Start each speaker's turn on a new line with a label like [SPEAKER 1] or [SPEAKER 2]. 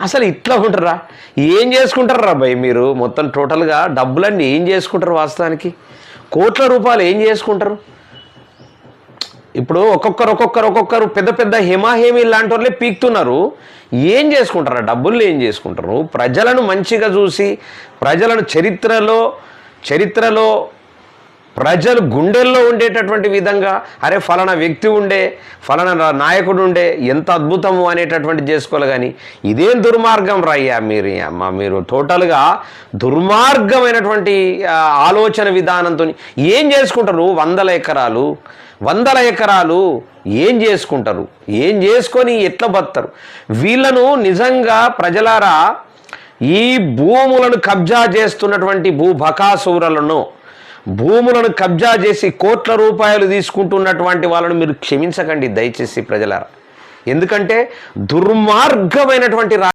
[SPEAKER 1] అసలు ఇట్లా ఉంటారా? ఏం చేసుకుంటారా భయ్ మీరు? మొత్తం టోటల్గా డబ్బులన్నీ ఏం చేసుకుంటారు? వాస్తవానికి కోట్ల రూపాయలు ఏం చేసుకుంటారు? ఇప్పుడు ఒక్కొక్కరు పెద్ద పెద్ద హేమాహేమి లాంటి వాళ్ళే పీక్తున్నారు. ఏం చేసుకుంటారు? డబ్బులు ఏం చేసుకుంటారు? ప్రజలను మంచిగా చూసి, ప్రజలను చరిత్రలో ప్రజలు గుండెల్లో ఉండేటటువంటి విధంగా, అరే ఫలానా వ్యక్తి ఉండే, ఫలానా నాయకుడు ఉండే, ఎంత అద్భుతము అనేటటువంటి చేసుకోవాలి. కానీ ఇదేం దుర్మార్గం రయ్యా మీరు టోటల్గా దుర్మార్గమైనటువంటి ఆలోచన విధానంతో ఏం చేసుకుంటారు? వందల ఎకరాలు ఏం చేసుకుంటారు? ఏం చేసుకొని ఎట్లా బతారు? వీళ్ళను నిజంగా ప్రజలారా, ఈ భూములను కబ్జా చేస్తున్నటువంటి భూములను కబ్జా చేసి కోట్ల రూపాయలు తీసుకుంటున్నటువంటి వాళ్ళను మీరు క్షమించకండి దయచేసి ప్రజలారా. ఎందుకంటే దుర్మార్గమైనటువంటి